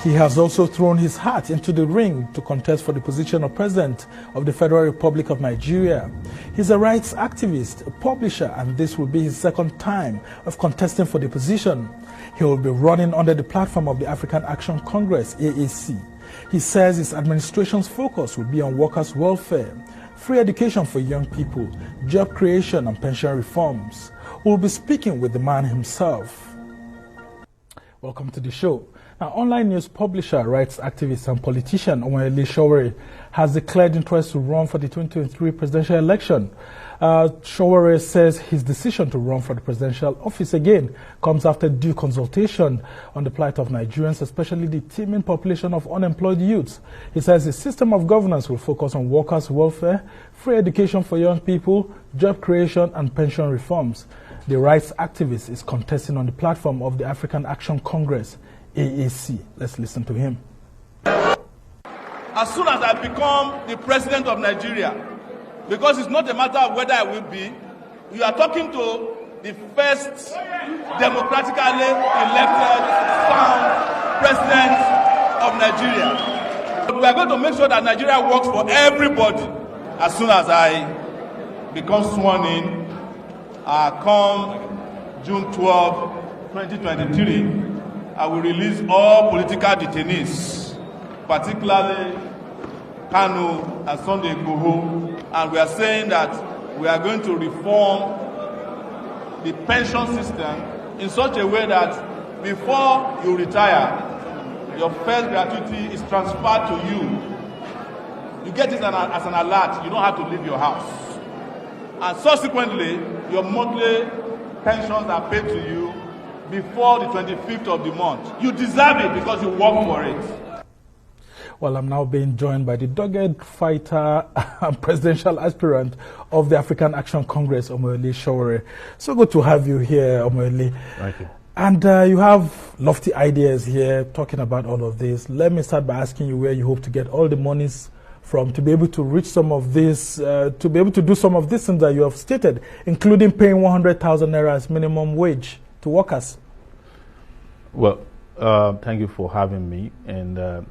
He has also thrown his hat into the ring to contest for the position of President of the Federal Republic of Nigeria. He's a rights activist, a publisher, and this will be his second time of contesting for the position. He will be running under the platform of the African Action Congress, AAC. He says his administration's focus will be on workers' welfare, free education for young people, job creation, and pension reforms. We'll be speaking with the man himself. Welcome to the show. Now, online news publisher, rights activist, and politician Omoyele Sowore has declared interest to run for the 2023 presidential election. Sowore says his decision to run for the presidential office again comes after due consultation on the plight of Nigerians, especially the teeming population of unemployed youths. He says his system of governance will focus on workers' welfare, free education for young people, job creation, and pension reforms. The rights activist is contesting on the platform of the African Action Congress, AAC. Let's listen to him. As soon as I become the president of Nigeria, because it's not a matter of whether I will be, you are talking to the first democratically elected, found president of Nigeria. But we are going to make sure that Nigeria works for everybody. As soon as I become sworn in, come June 12, 2023, I will release all political detainees, particularly Kanu and Sunday Igboho, and we are saying that we are going to reform the pension system in such a way that before you retire, your first gratuity is transferred to you. You get it as an alert. You don't have to leave your house. And subsequently, your monthly pensions are paid to you before the 25th of the month. You deserve it because you work for it. Well, I'm now being joined by the dogged fighter and presidential aspirant of the African Action Congress, Omoyele Sowore. So good to have you here, Omoyele. Thank you. And you have lofty ideas here talking about all of this. Let me start by asking you where you hope to get all the monies from to be able to reach some of this, to be able to do some of these things that you have stated, including paying 100,000 naira as minimum wage to workers. Well, thank you for having me. And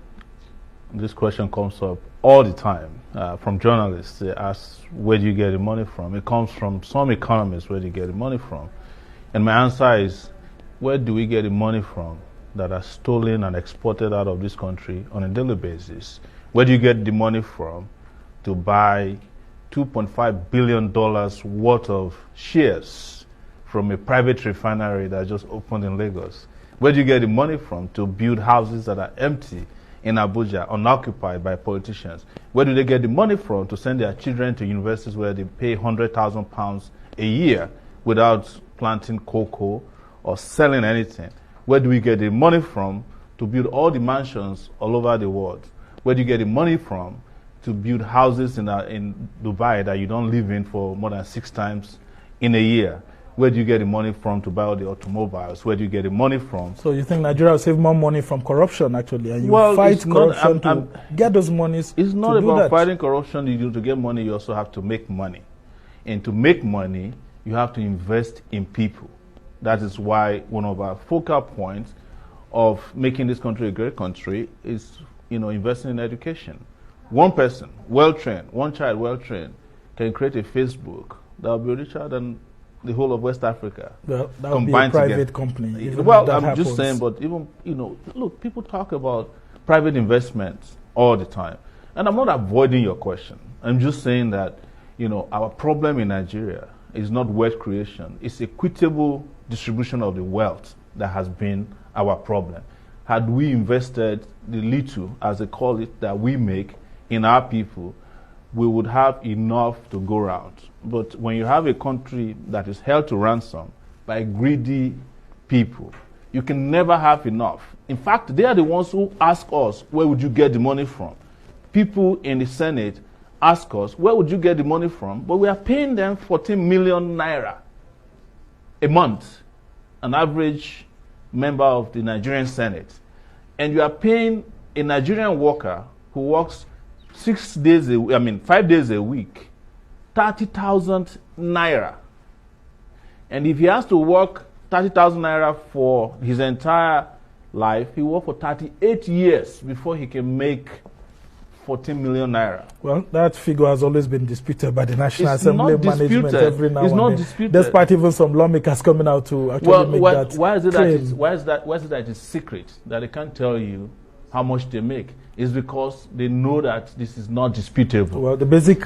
this question comes up all the time from journalists. They ask, where do you get the money from? It comes from some economists, where do you get the money from? And my answer is, where do we get the money from that are stolen and exported out of this country on a daily basis? Where do you get the money from to buy $2.5 billion worth of shares from a private refinery that just opened in Lagos? Where do you get the money from to build houses that are empty in Abuja, unoccupied by politicians? Where do they get the money from to send their children to universities where they pay £100,000 a year without planting cocoa or selling anything? Where do we get the money from to build all the mansions all over the world? Where do you get the money from to build houses in Dubai that you don't live in for more than 6 times in a year? Where do you get the money from to buy all the automobiles? Where do you get the money from? So you think Nigeria will save more money from corruption, actually, and you fight corruption to get those monies? It's not about fighting corruption. To get money, you also have to make money. And to make money, you have to invest in people. That is why one of our focal points of making this country a great country is investing in education. One person, well-trained, one child, well-trained, can create a Facebook that will be richer than the whole of West Africa. Well, that would be a private company. Well, I'm just saying, but even, look, people talk about private investments all the time. And I'm not avoiding your question. I'm just saying that, our problem in Nigeria is not wealth creation. It's equitable distribution of the wealth that has been our problem. Had we invested the little, as they call it, that we make in our people, we would have enough to go around. But when you have a country that is held to ransom by greedy people, you can never have enough. In fact, they are the ones who ask us, where would you get the money from? People in the Senate ask us, where would you get the money from? But we are paying them 14 million naira a month, an average member of the Nigerian Senate. And you are paying a Nigerian worker who works 5 days a week, 30,000 naira. And if he has to work 30,000 naira for his entire life, he worked for 38 years before he can make 14 million naira. Well, that figure has always been disputed by the National Assembly management disputed. every now and then. It's not disputed. Despite even some lawmakers coming out to actually make that why is it claim. why is it that it's secret, that they can't tell you how much they make? It's because they know that this is not disputable. Well, the basic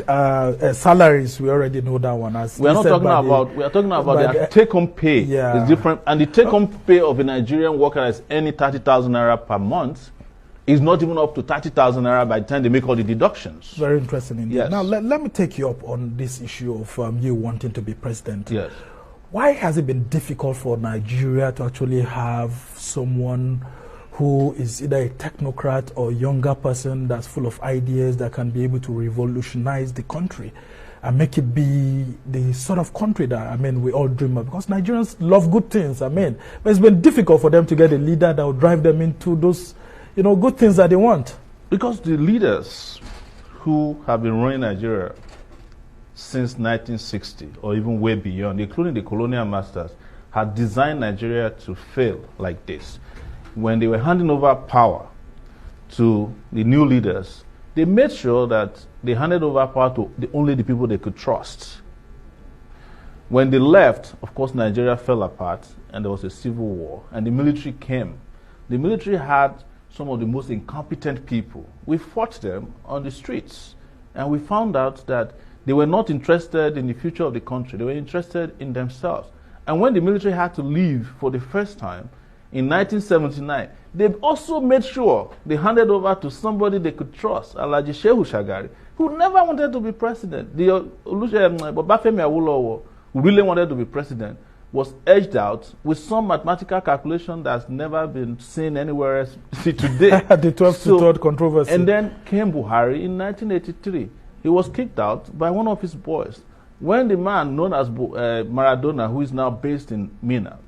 salaries, we already know that one. We are talking about their take-home pay. Yeah. It's different, and the take-home pay of a Nigerian worker is any 30,000 naira per month. Is not even up to 30,000 naira by the time they make all the deductions. Very interesting indeed. Yes. Now, let me take you up on this issue of you wanting to be president. Yes. Why has it been difficult for Nigeria to actually have someone who is either a technocrat or a younger person that's full of ideas that can be able to revolutionize the country and make it be the sort of country that, we all dream of? Because Nigerians love good things, but it's been difficult for them to get a leader that will drive them into those good things that they want. Because the leaders who have been running Nigeria since 1960, or even way beyond, including the colonial masters, had designed Nigeria to fail like this. When they were handing over power to the new leaders, they made sure that they handed over power to only the people they could trust. When they left, of course, Nigeria fell apart, and there was a civil war, and the military came. The military had some of the most incompetent people. We fought them on the streets, and we found out that they were not interested in the future of the country. They were interested in themselves. And when the military had to leave for the first time in 1979, they also made sure they handed over to somebody they could trust, Alhaji Shehu Shagari, who never wanted to be president. Babafemi Awolowo, who really wanted to be president, was edged out with some mathematical calculation that's never been seen anywhere else today. The 12th to 3rd controversy. And then came Buhari in 1983. He was kicked out by one of his boys. When the man known as Maradona, who is now based in Mina,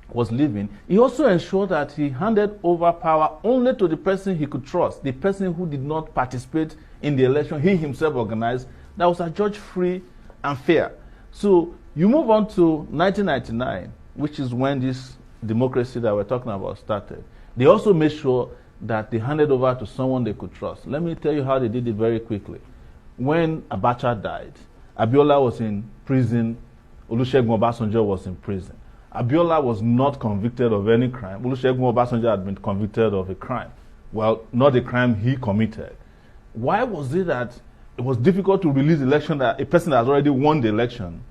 was leaving, he also ensured that he handed over power only to the person he could trust, the person who did not participate in the election he himself organized, that was a judge free and fair. So you move on to 1999, which is when this democracy that we're talking about started. They also made sure that they handed over to someone they could trust. Let me tell you how they did it very quickly. When Abacha died, Abiola was in prison, Olusegun Obasanjo was in prison. Abiola was not convicted of any crime. Olusegun Obasanjo had been convicted of a crime. Well, not a crime he committed. Why was it that it was difficult to release election that a person that has already won the election,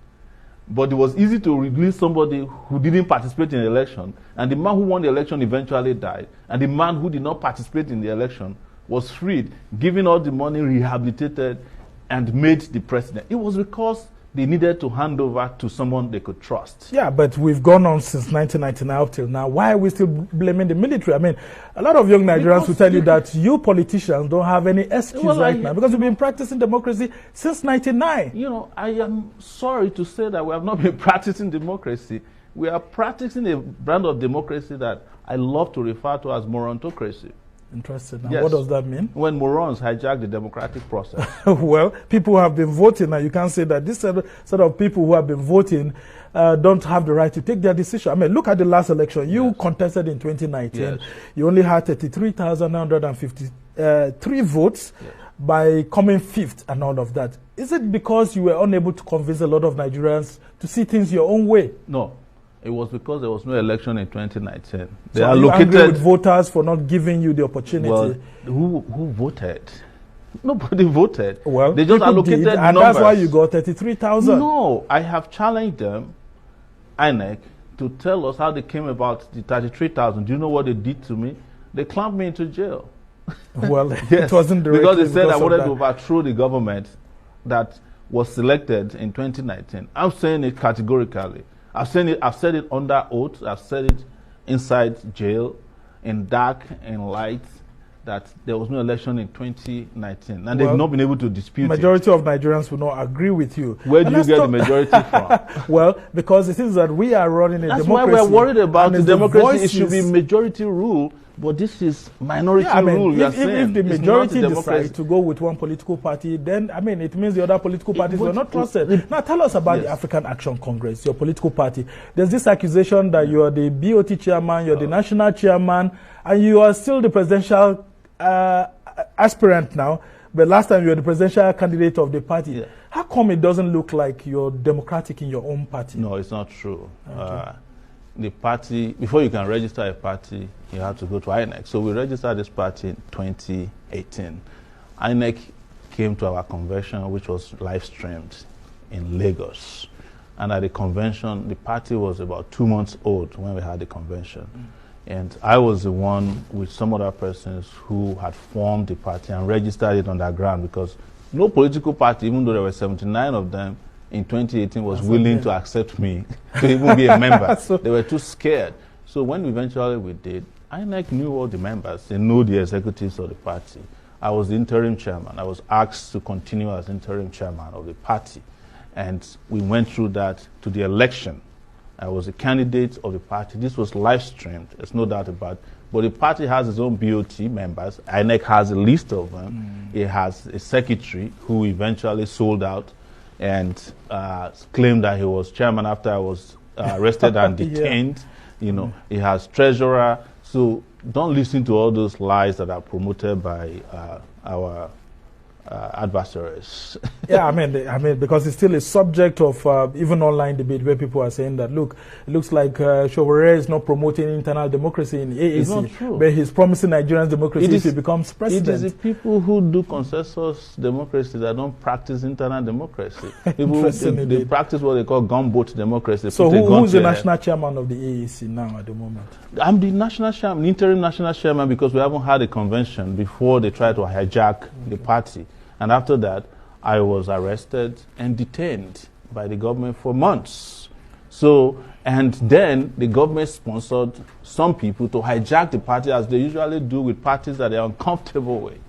but it was easy to release somebody who didn't participate in the election, and the man who won the election eventually died, and the man who did not participate in the election was freed, given all the money, rehabilitated, and made the president? It was because they needed to hand over to someone they could trust. Yeah, but we've gone on since 1999 up till now. Why are we still blaming the military? A lot of young Nigerians will tell you that you politicians don't have any excuse now because we've been practicing democracy since 1999. I am sorry to say that we have not been practicing democracy. We are practicing a brand of democracy that I love to refer to as morontocracy. Interesting. Now, yes. What does that mean? When morons hijack the democratic process. Well, people who have been voting, now you can't say that this sort of people who have been voting don't have the right to take their decision. Look at the last election. You contested in 2019. Yes. You only had 33,953 votes by coming fifth and all of that. Is it because you were unable to convince a lot of Nigerians to see things your own way? No. It was because there was no election in 2019. They are angry with voters for not giving you the opportunity. Well, who voted? Nobody voted. Well, they just allocated did, and numbers. That's why you got 33,000. No, I have challenged them, INEC, to tell us how they came about the 33,000. Do you know what they did to me? They clamped me into jail. Well, yes, it wasn't directly because they said I wanted to that. overthrow the government that was selected in 2019. I'm saying it categorically. I've said it under oath. I've said it inside jail, in dark, in light, that there was no election in 2019. And they've not been able to dispute majority of Nigerians will not agree with you. Where do you get the majority from? Well, because it seems that we are running a democracy. That's why we're worried about the democracy. It should be majority rule But this is minority Yeah, I mean, rule. if the majority decide to go with one political party, then, I mean, it means the other political parties were not trusted. Now, tell us about the African Action Congress, your political party. There's this accusation that you are the BOT chairman, you're the national chairman, and you are still the presidential aspirant now. But last time you were the presidential candidate of the party. Yeah. How come it doesn't look like you're democratic in your own party? No, it's not true. Okay. The party, before you can register a party, you have to go to INEC. So we registered this party in 2018. INEC came to our convention, which was live streamed in Lagos. And at the convention, the party was about 2 months old when we had the convention. And I was the one with some other persons who had formed the party and registered it underground, because no political party, even though there were 79 of them, in 2018 was willing to accept me to even be a member. They were too scared. So when eventually we did, INEC knew all the members. They knew the executives of the party. I was the interim chairman. I was asked to continue as interim chairman of the party. And we went through that to the election. I was a candidate of the party. This was live streamed. There's no doubt about it. But the party has its own BOT members. INEC has a list of them. It has a secretary who eventually sold out and claimed that he was chairman after I was arrested and detained. You know, he has treasurer. So don't listen to all those lies that are promoted by our adversaries. Yeah, I mean, because it's still a subject of even online debate where people are saying that, look, it looks like Sowore is not promoting internal democracy in AAC, it's not true. But he's promising Nigerians democracy if he becomes president. It is the people who do consensus democracy that don't practice internal democracy. People they practice what they call gunboat democracy. So who's the national chairman of the AAC now at the moment? I'm the national chairman, interim national chairman, because we haven't had a convention before they try to hijack the party. And after that, I was arrested and detained by the government for months. So, and then the government sponsored some people to hijack the party, as they usually do with parties that they're uncomfortable with.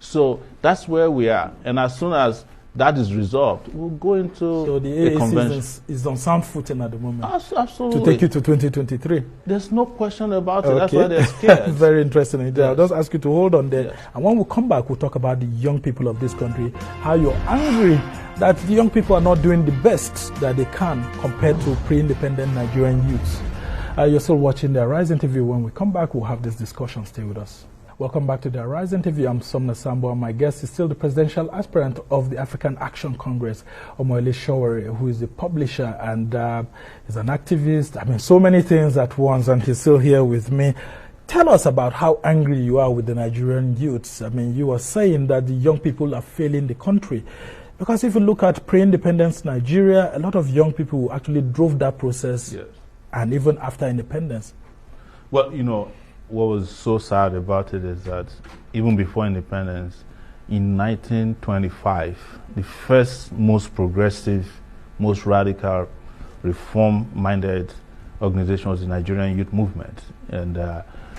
So that's where we are. And as soon as that is resolved, we'll go into the a convention. is on sound footing at the moment. Absolutely. To take you to 2023. There's no question about it. That's why they're scared. Very interesting. Yes. I'll just ask you to hold on there. Yes. And when we come back, we'll talk about the young people of this country, how you're angry that the young people are not doing the best that they can compared to pre-independent Nigerian youths. You're still watching the AriseTV. When we come back, we'll have this discussion. Stay with us. Welcome back to the AriseTV. I'm Sumner Sambo, and my guest is still the presidential aspirant of the African Action Congress, Omoyele Sowore, who is a publisher and is an activist. I mean, so many things at once, and he's still here with me. Tell us about how angry you are with the Nigerian youths. I mean, you were saying that the young people are failing the country. Because if you look at pre-independence Nigeria, a lot of young people actually drove that process, and even after independence. Well, you know, what was so sad about it is that even before independence, in 1925, the first most progressive, most radical, reform-minded organization was the Nigerian Youth Movement. And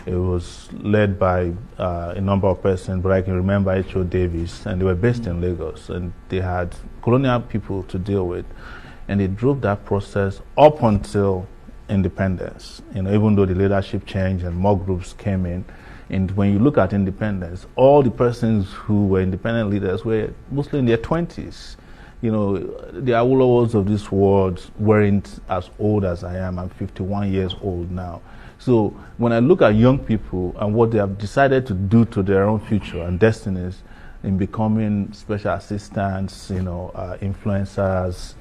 it was led by a number of persons, but I can remember H.O. Davis, and they were based in Lagos, and they had colonial people to deal with. And they drove that process up until independence, you know, even though the leadership changed and more groups came in. And when you look at independence, all the persons who were independent leaders were mostly in their 20s. You know, the Awolowos of this world weren't as old as I am. I'm 51 years old now. So when I look at young people and what they have decided to do to their own future and destinies in becoming special assistants, you know, influencers,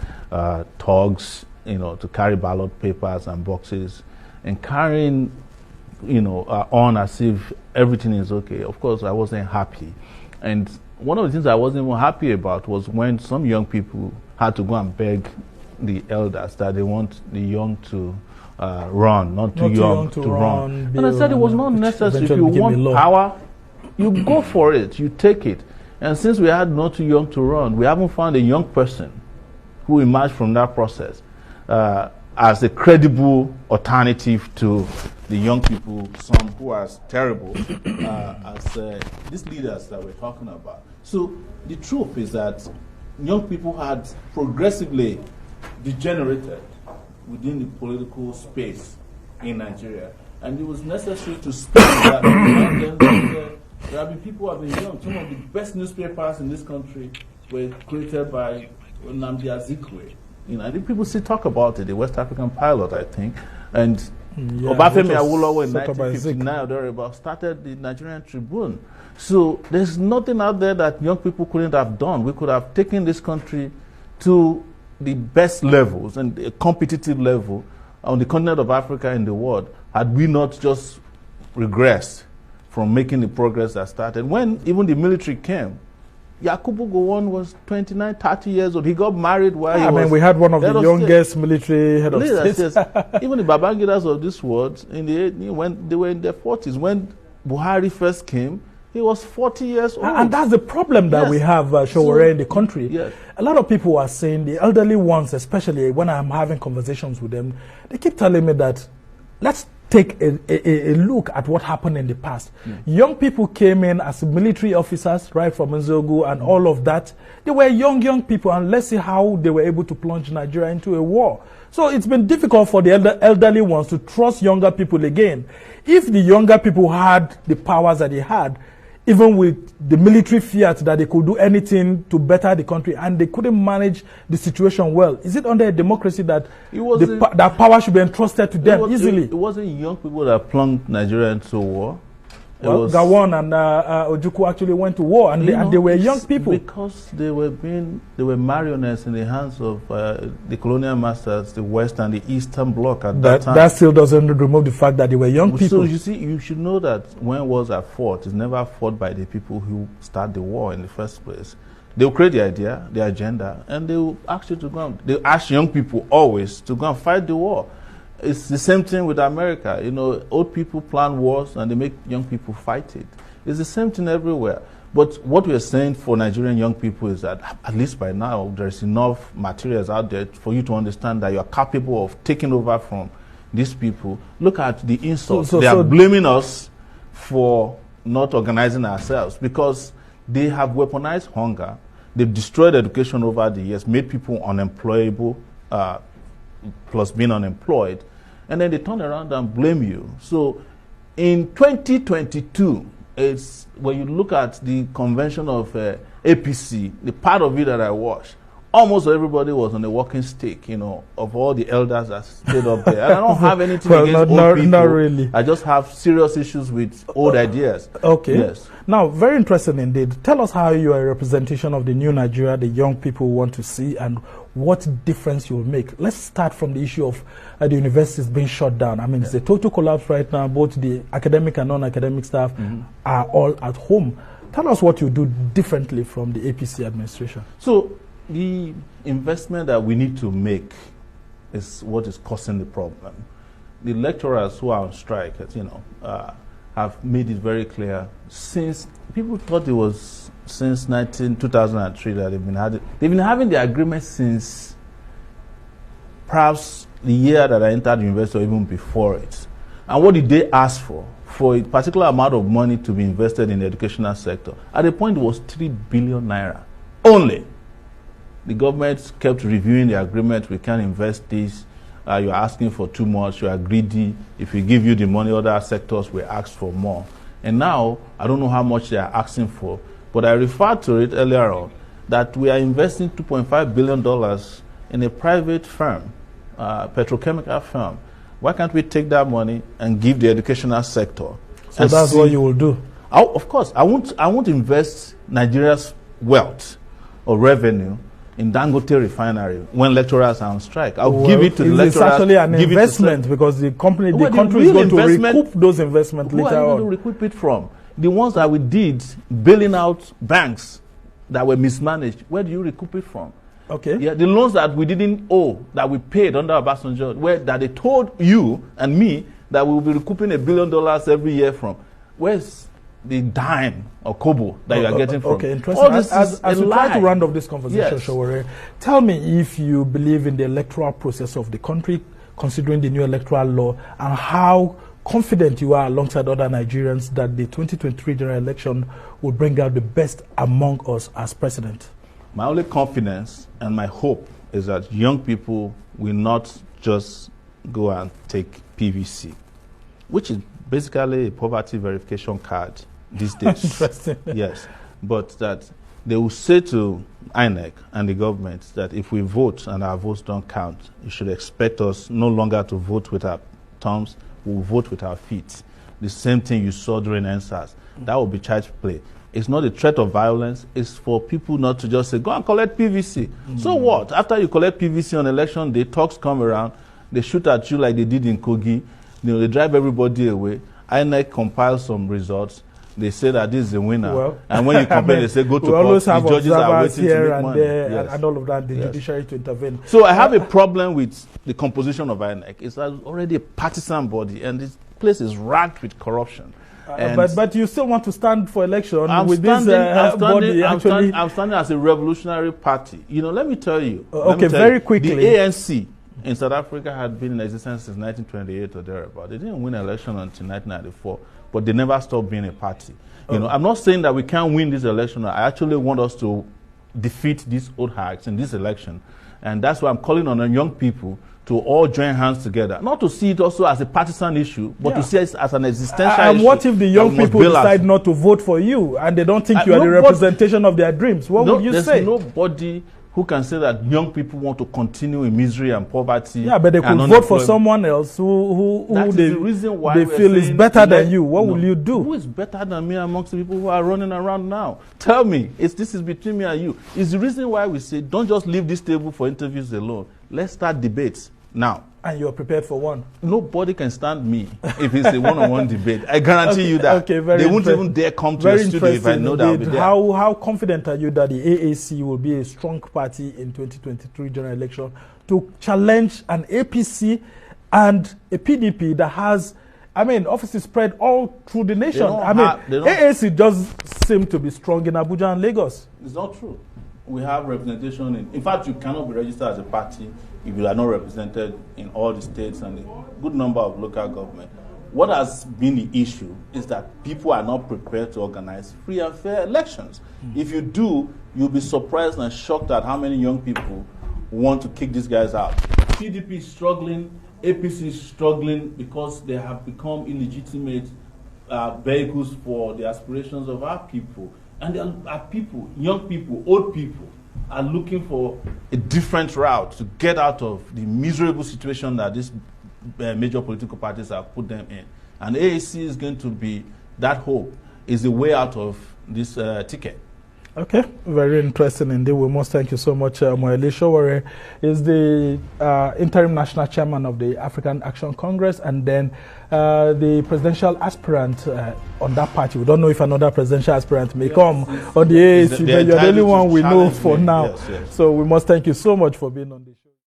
thugs, you know, to carry ballot papers and boxes, and carrying, you know, on as if everything is okay. Of course, I wasn't happy. And one of the things I wasn't even happy about was when some young people had to go and beg the elders that they want the young to run, not too young to run. And I said it was not necessary. If you want power, you go for it, you take it. And since we had not too young to run, we haven't found a young person who emerged from that process as a credible alternative to the young people, some who are as terrible as these leaders that we're talking about. So the truth is that young people had progressively degenerated within the political space in Nigeria. and it was necessary to speak that. There have been people who have been young. Some of the best newspapers in this country were created by Nnamdi Azikiwe. You know, I think people still talk about it, the West African pilot, I think. And Obafemi Awolowo in 1959 or thereabout started the Nigerian Tribune. So there's nothing out there that young people couldn't have done. We could have taken this country to the best levels and a competitive level on the continent of Africa and the world had we not just regressed from making the progress that started. When even the military came, Yakubu Gowon was 29, 30 years old. He got married while he was... I mean, we had one of the youngest military head of state. Even the Babangidas of this world, when they were in their 40s. When Buhari first came, he was 40 years old. And that's the problem that we have, Sowore, in the country. Yes. A lot of people are saying, the elderly ones, especially when I'm having conversations with them, they keep telling me that, let's take a look at what happened in the past. Young people came in as military officers, right from Nzogu and all of that. They were young people, and let's see how they were able to plunge Nigeria into a war. So it's been difficult for the elderly ones to trust younger people again. If the younger people had the powers that they had, even with the military fiat that they could do anything to better the country, and they couldn't manage the situation well, is it under a democracy that that power should be entrusted to them easily? It wasn't young people that plunged Nigeria into war. Well, Gowon and Ojukwu actually went to war, and they were young people. Because they were marionettes in the hands of the colonial masters, the West and the Eastern Bloc at that time. That still doesn't remove the fact that they were young people. So you see, you should know that when wars are fought, it's never fought by the people who start the war in the first place. They will create the idea, the agenda, and they will ask you to go on. They ask young people always to go and fight the war. It's the same thing with America. You know, old people plan wars and they make young people fight it. It's the same thing everywhere. But what we're saying for Nigerian young people is that, at least by now, there's enough materials out there for you to understand that you're capable of taking over from these people. Look at the insults. They are blaming us for not organizing ourselves because they have weaponized hunger. They've destroyed education over the years, made people unemployable, plus being unemployed, and then they turn around and blame you. So in 2022, it's when you look at the convention of APC, the part of it that I watched, almost everybody was on a walking stick, you know, of all the elders that stayed up there. And I don't have anything against old people. Not really. I just have serious issues with old ideas. Okay. Yes. Now, very interesting indeed. Tell us how you are a representation of the new Nigeria, the young people want to see, and what difference you will make. Let's start from the issue of the universities being shut down. I mean, it's a total collapse right now. Both the academic and non-academic staff are all at home. Tell us what you do differently from the APC administration. So, the investment that we need to make is what is causing the problem. The lecturers who are on strike, you know, have made it very clear since people thought it was since 2003 that they've been having the agreement since perhaps the year that I entered university or even before it. And what did they ask for? For a particular amount of money to be invested in the educational sector. At the point it was 3 billion naira only. The government kept reviewing the agreement. We can't invest this. You're asking for too much. You are greedy. If we give you the money, other sectors will ask for more. And now, I don't know how much they are asking for, but I referred to it earlier on, that we are investing $2.5 billion in a private firm, petrochemical firm. Why can't we take that money and give the educational sector? So that's what you will do? Of course. I won't invest Nigeria's wealth or revenue in Dangote refinery when lecturers are on strike. I'll give it to the lecturers. It's actually an investment because the country is going to recoup those investments later on. Who are you going to recoup it from? The ones that we did bailing out banks that were mismanaged, where do you recoup it from? Okay. Yeah, the loans that we didn't owe, that we paid under Obasanjo, that they told you and me that we will be recouping $1 billion every year from. Where's the dime or kobo that you are getting from? Okay, interesting. As we try to round off this conversation, Sowore, tell me if you believe in the electoral process of the country, considering the new electoral law, and how confident you are alongside other Nigerians that the 2023 general election will bring out the best among us as president. My only confidence and my hope is that young people will not just go and take PVC. which is basically a poverty verification card these days. Interesting. Yes, but that they will say to INEC and the government that if we vote and our votes don't count, you should expect us no longer to vote with our thumbs, we'll vote with our feet. The same thing you saw during NSAS. That will be child's play. It's not a threat of violence. It's for people not to just say, go and collect PVC. So what? After you collect PVC on election day, talks come around, they shoot at you like they did in Kogi. They drive everybody away. INEC compiles some results. They say that this is a winner. Well, and when you compare, they say go to court. The judges are waiting here to make and money. there, Yes. and all of that, the judiciary to intervene. So I have a problem with the composition of INEC. It's already a partisan body, and this place is racked with corruption. But you still want to stand for election with this body actually... I'm standing as a revolutionary party. You know, let me tell you. Very quickly. The ANC in South Africa had been in existence since 1928 or thereabout. They didn't win an election until 1994, but they never stopped being a party. You know, I'm not saying that we can't win this election. I actually want us to defeat these old hacks in this election. And that's why I'm calling on young people to all join hands together. Not to see it also as a partisan issue, but to see it as an existential issue. And what if the young people decide not to vote for you and they don't think you are the representation of their dreams? What would you say? There's nobody who can say that young people want to continue in misery and poverty. Yeah, but they could vote for someone else who they feel is better than you. What will you do? Who is better than me amongst the people who are running around now? Tell me. This is between me and you. It's the reason why we say don't just leave this table for interviews alone. Let's start debates now. And you're prepared for one? Nobody can stand me if it's a one-on-one debate. I guarantee you that. They won't even dare come to a studio if I know that I'll be there. How confident are you that the AAC will be a strong party in 2023 general election to challenge an APC and a PDP that has, offices spread all through the nation? AAC does seem to be strong in Abuja and Lagos. It's not true. We have representation in fact, you cannot be registered as a party if you are not represented in all the states and a good number of local government. What has been the issue is that people are not prepared to organize free and fair elections. If you do, you'll be surprised and shocked at how many young people want to kick these guys out. PDP is struggling, APC is struggling because they have become illegitimate vehicles for the aspirations of our people. And there are people, young people, old people, are looking for a different route to get out of the miserable situation that these major political parties have put them in. And AAC is going to be that hope, is the way out of this ticket. Okay, very interesting indeed. We must thank you so much. Omoyele Sowore is the interim national chairman of the African Action Congress and then the presidential aspirant on that party. We don't know if another presidential aspirant may come on the AAC, but you're the only one we know for now. Yes. So we must thank you so much for being on this show.